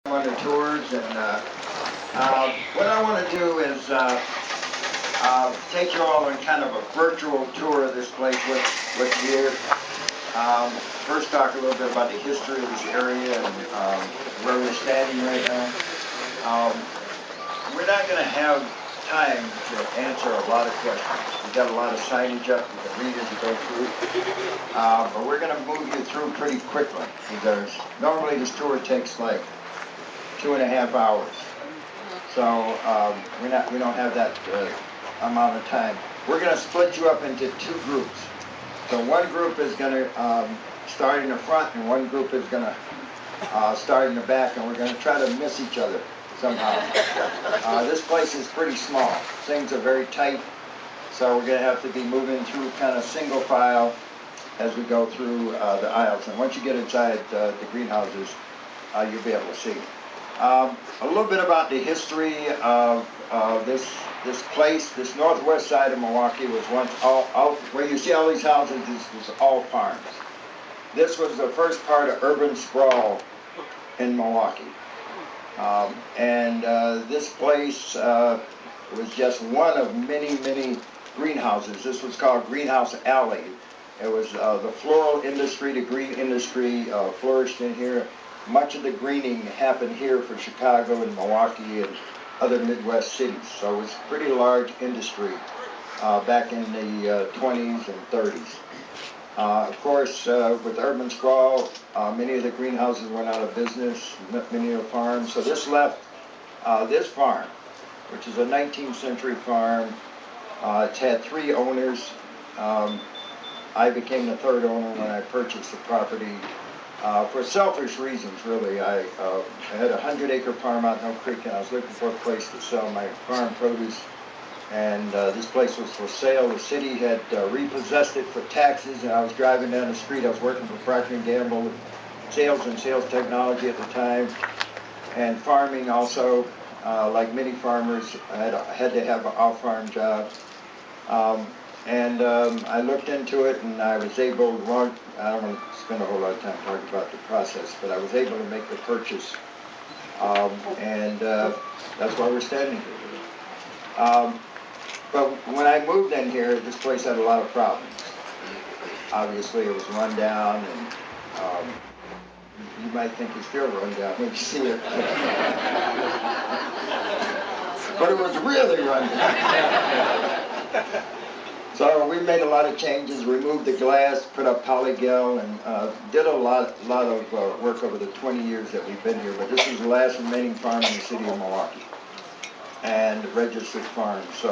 On the tours, and what I want to do is take you all on kind of a virtual tour of this place with you. First talk a little bit about the history of this area and where we're standing right now. We're not going to have time to answer a lot of questions. We've got a lot of signage up, you can read as you go through. But we're going to move you through pretty quickly, because normally this tour takes like 2.5 hours. So we don't have that amount of time. We're going to split you up into two groups. So one group is going to start in the front, and one group is going to start in the back, and we're going to try to miss each other somehow. This place is pretty small. Things are very tight, so we're going to have to be moving through kind of single file as we go through the aisles. And once you get inside the greenhouses, you'll be able to see. A little bit about the history of this place. This northwest side of Milwaukee was once all where you see all these houses. This was all farms. This was the first part of urban sprawl in Milwaukee, and this place was just one of many greenhouses. This was called Greenhouse Alley. It was the floral industry, the green industry flourished in here. Much of the greening happened here for Chicago and Milwaukee and other Midwest cities. So it was a pretty large industry back in the 20s and 30s. Of course, with urban sprawl, many of the greenhouses went out of business, many of the farms. So this left this farm, which is a 19th century farm. It's had 3 owners. I became the 3rd owner when I purchased the property. For selfish reasons, really. I had a 100-acre farm out in Oak Creek, and I was looking for a place to sell my farm produce, and this place was for sale. The city had repossessed it for taxes, and I was driving down the street. I was working for Procter & Gamble, sales and sales technology at the time, and farming also. Like many farmers, I had to have an off-farm job. I looked into it, and I was able, I don't want to spend a whole lot of time talking about the process, but I was able to make the purchase, and that's why we're standing here today. But when I moved in here, this place had a lot of problems. Obviously, it was run down, and you might think it's still run down when you see it. But it was really run down. So we made a lot of changes, removed the glass, put up polygel, and did a lot of work over the 20 years that we've been here. But this is the last remaining farm in the city of Milwaukee, and registered farm. So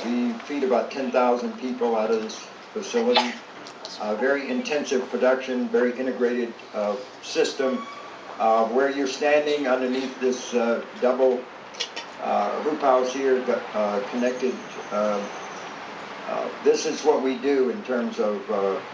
we feed about 10,000 people out of this facility. Very intensive production, very integrated system. Where you're standing underneath this double hoop house here, connected. This is what we do in terms of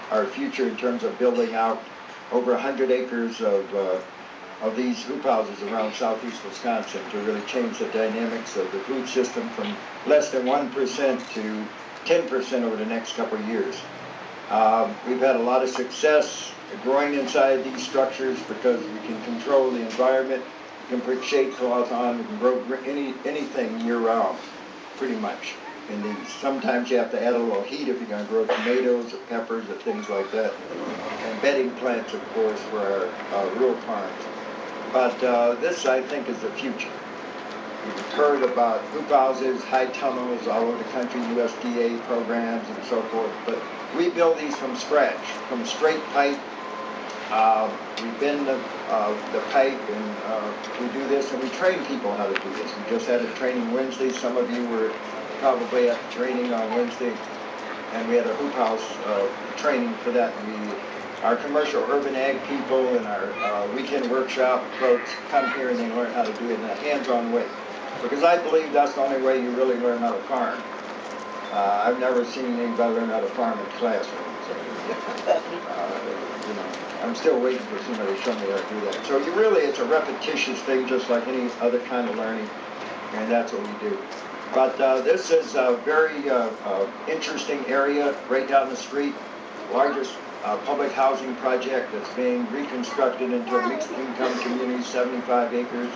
our future, in terms of building out over 100 acres of these hoop houses around southeast Wisconsin to really change the dynamics of the food system from less than 1% to 10% over the next couple of years. We've had a lot of success growing inside these structures because we can control the environment. We can put shade cloth on. We can grow anything year-round, pretty much. In these, sometimes you have to add a little heat if you're going to grow tomatoes or peppers or things like that. And bedding plants, of course, for our rural farms. But this, I think, is the future. You've heard about hoop houses, high tunnels all over the country, USDA programs and so forth. But we build these from scratch, from straight pipe. We bend the pipe, and we do this, and we train people how to do this. We just had a training Wednesday. Some of you were probably at the training on Wednesday, and we had a hoop house training for that. Our commercial urban ag people and our weekend workshop folks come here and they learn how to do it in a hands-on way, because I believe that's the only way you really learn how to farm. I've never seen anybody learn how to farm in a classroom. So, I'm still waiting for somebody to show me how to do that. So it's a repetitious thing, just like any other kind of learning, and that's what we do. But this is a very interesting area right down the street. Largest public housing project that's being reconstructed into a mixed income community, 75 acres.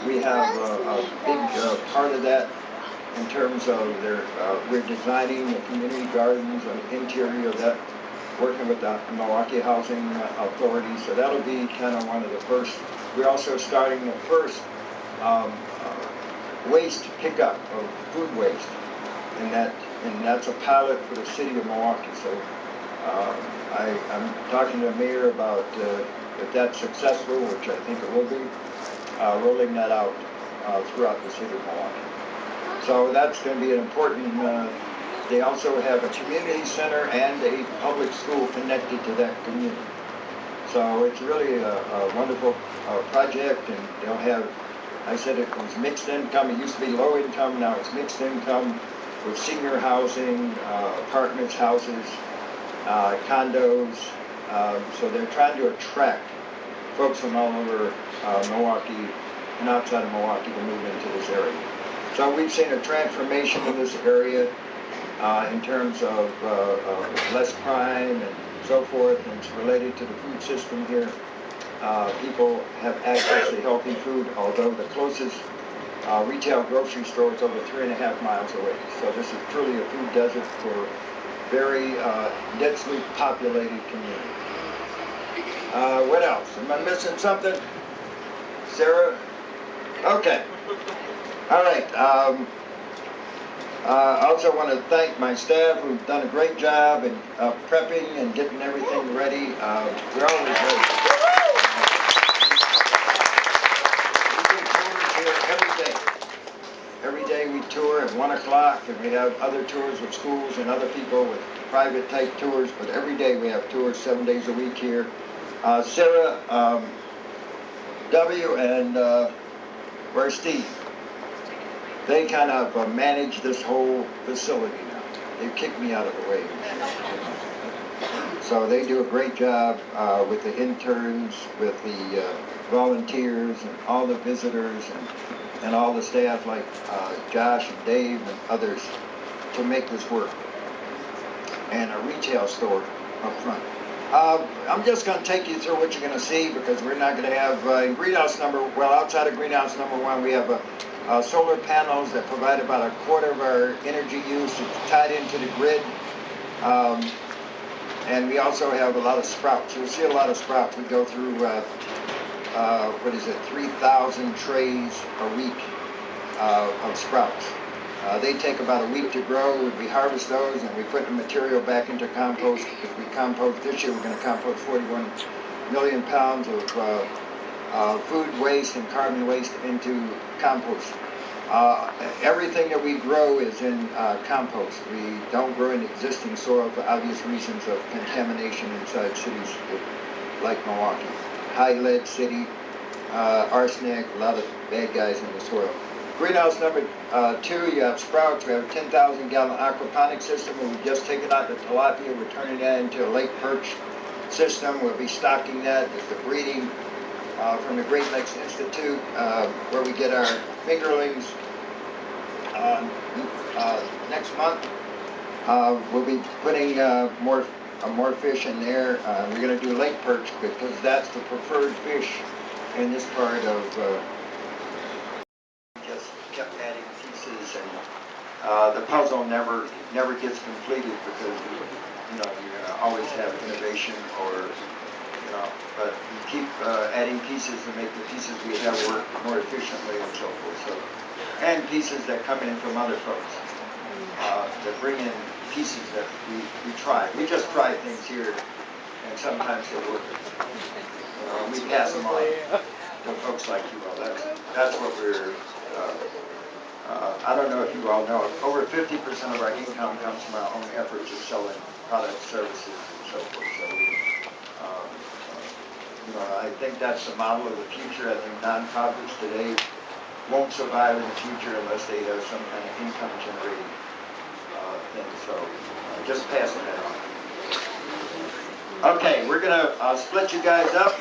We have a big part of that in terms of we're designing the community gardens and the interior of that, working with the Milwaukee Housing Authority. So that'll be kind of one of the first. We're also starting the first waste pickup of food waste, and that's a pilot for the city of Milwaukee. So I'm talking to the mayor about if that's successful, which I think it will be, rolling that out throughout the city of Milwaukee. So that's going to be an important. They also have a community center and a public school connected to that community. So it's really a wonderful project, and they'll have. I said it was mixed income. It used to be low income. Now it's mixed income with senior housing, apartments, houses, condos. So they're trying to attract folks from all over Milwaukee and outside of Milwaukee to move into this area. So we've seen a transformation in this area in terms of less crime and so forth, and it's related to the food system here. People have access to healthy food, although the closest retail grocery store is over 3.5 miles away. So this is truly a food desert for a very densely populated community. What else? Am I missing something? Sarah? Okay. All right. I also want to thank my staff who've done a great job in prepping and getting everything ready. We're always ready. Every day we tour at 1 o'clock, and we have other tours with schools and other people with private type tours, but every day we have tours 7 days a week here. Sarah, W, and where's Steve? They kind of manage this whole facility now. They've kicked me out of the way. So they do a great job with the interns, with the volunteers, and all the visitors, and all the staff like Josh and Dave and others to make this work. And a retail store up front. I'm just going to take you through what you're going to see, because we're not going to have in greenhouse number, well, outside of greenhouse number 1, we have solar panels that provide about 1/4 of our energy use. It's tied into the grid. And we also have a lot of sprouts. You'll see a lot of sprouts. We go through, 3,000 trays a week of sprouts. They take about a week to grow. We harvest those and we put the material back into compost. If we compost this year, we're going to compost 41 million pounds of food waste and carbon waste into compost. Everything that we grow is in compost. We don't grow in existing soil for obvious reasons of contamination inside cities like Milwaukee. High lead city, arsenic, a lot of bad guys in the soil. Greenhouse number 2, you have sprouts. We have a 10,000-gallon aquaponic system, and we've just taken out the tilapia. We're turning that into a lake perch system. We'll be stocking that as the breeding from the Great Lakes Institute, where we get our fingerlings next month. We'll be putting more fish in there. We're going to do lake perch because that's the preferred fish in this part of. Just kept adding pieces, and the puzzle never gets completed, because you're going to always have innovation, or but you keep adding pieces to make the pieces we have work more efficiently and so forth. So, and pieces that come in from other folks that bring in pieces that we try. We just try things here, and sometimes they work. We pass them on to folks like you all. That's what we're. I don't know if you all know it. Over 50% of our income comes from our own efforts of selling products, services, and so forth. So we. I think that's the model of the future. I think nonprofits today won't survive in the future unless they have some kind of income generating thing. So just passing that on. Okay, we're going to split you guys up.